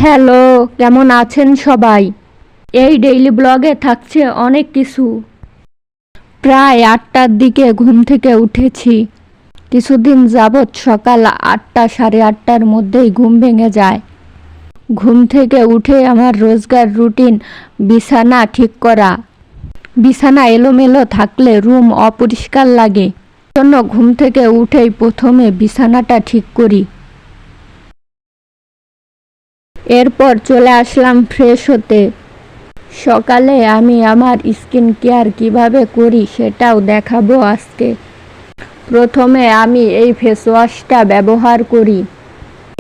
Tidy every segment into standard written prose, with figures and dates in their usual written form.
Hello, কেমন আছেন সবাই? এই ডেইলি ব্লগে থাকছে অনেক কিছু। প্রায় ৮টার দিকে ঘুম থেকে উঠেছি। কিছুদিন যাবৎ সকাল ৮টা সাড়ে ৮টার মধ্যেই ঘুম ভেঙে যায়। ঘুম থেকে উঠে আমার রোজকার রুটিন বিছানা ঠিক করা। বিছানা এলোমেলো থাকলে রুম অপরিষ্কার লাগে। জন্য ঘুম থেকে উঠেই প্রথমে বিছানাটা ঠিক করি। এরপর চলে আসলাম ফ্রেশ হতে। সকালে আমি আমার স্কিন কেয়ার কিভাবে করি সেটাও দেখাবো আজকে। প্রথমে আমি এই ফেস ওয়াশটা ব্যবহার করি।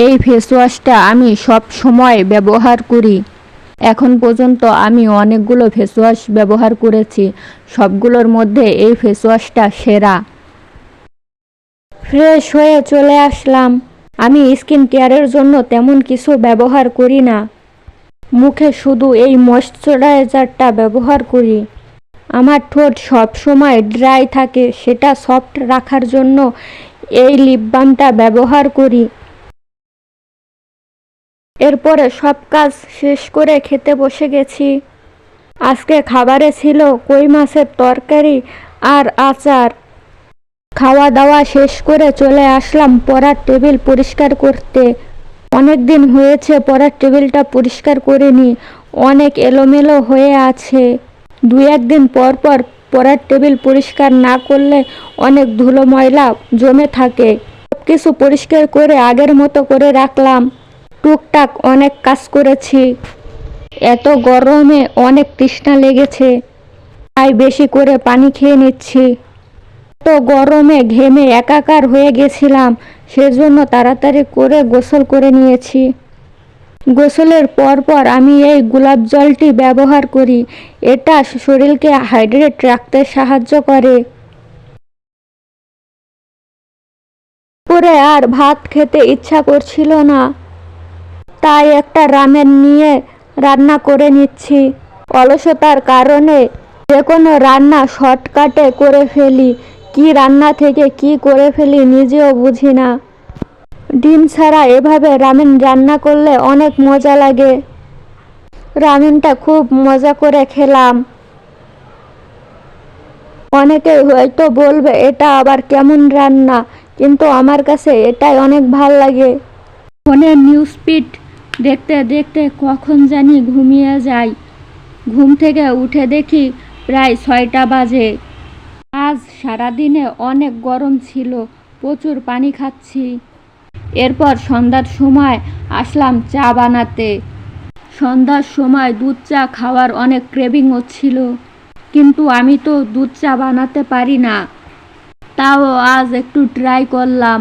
এই ফেস ওয়াশটা আমি সব সময় ব্যবহার করি। এখন পর্যন্ত আমি অনেকগুলো ফেস ওয়াশ ব্যবহার করেছি, সবগুলোর মধ্যে এই ফেস ওয়াশটা সেরা। ফ্রেশ হয়ে চলে আসলাম। আমি স্কিন কেয়ারের জন্য তেমন কিছু ব্যবহার করি না। মুখে শুধু এই ময়শ্চারাইজারটা ব্যবহার করি। আমার ঠোঁট সব সময় ড্রাই থাকে, সেটা সফট রাখার জন্য এই লিপ বামটা ব্যবহার করি। এরপরে সব কাজ শেষ করে খেতে বসে গেছি। আজকে খাবারে ছিল কই মাছের তরকারি আর আচার। খাওয়া দাওয়া শেষ করে চলে আসলাম পড়ার টেবিল পরিষ্কার করতে। অনেক দিন হয়েছে পড়ার টেবিলটা পরিষ্কার করিনি, অনেক এলোমেলো হয়ে আছে। ২-১ দিন পর পর পড়ার টেবিল পরিষ্কার না করলে অনেক ধুলো ময়লা জমে থাকে। সব কিছু পরিষ্কার করে আগের মতো করে রাখলাম। টুকটাক অনেক কাজ করেছি। এত গরমে অনেক তৃষ্ণা লেগেছে, তাই বেশি করে পানি খেয়ে নিচ্ছি। এত গরমে ঘেমে একাকার হয়ে গেছিলাম, সেজন্য তাড়াতাড়ি করে গোসল করে নিয়েছি। গোসলের পর আমি এই গোলাপ জলটি ব্যবহার করি। এটা শরীরকে হাইড্রেট রাখতে সাহায্য করে। পরে আর ভাত খেতে ইচ্ছা করছিল না, তাই একটা রামেন নিয়ে রান্না করে নিচ্ছি। অলসতার কারণে যে কোনো রান্না শর্টকাটে করে ফেলি, কি রান্না থেকে কি করে ফেলি নিজেও বুঝি না। ডিম ছাড়া এভাবে রামেন রান্না করলে অনেক মজা লাগে। রামেনটা খুব মজা করে খেলাম। অনেকে হয়তো বলবে এটা আবার কেমন রান্না, কিন্তু আমার কাছে এটাই অনেক ভাল লাগে। ফোনের নিউজ ফিড দেখতে দেখতে কখন জানি ঘুমিয়ে যাই। ঘুম থেকে উঠে দেখি প্রায় 6টা বাজে। আজ সারাদিনে অনেক গরম ছিল, প্রচুর পানি খাচ্ছি। এরপর সন্ধ্যার সময় আসলাম চা বানাতে। সন্ধ্যার সময় দুধ চা খাওয়ার অনেক ক্রেভিং হচ্ছিল, কিন্তু আমি তো দুধ চা বানাতে পারি না। তাও আজ একটু ট্রাই করলাম।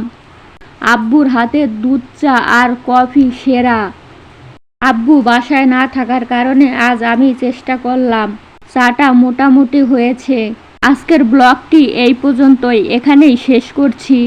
আব্বুর হাতের দুধ চা আর কফি সেরা। আব্বু বাসায় না থাকার কারণে আজ আমি চেষ্টা করলাম। চাটা মোটামুটি হয়েছে। আজকের ব্লগটি এই পর্যন্তই, এখানেই শেষ করছি।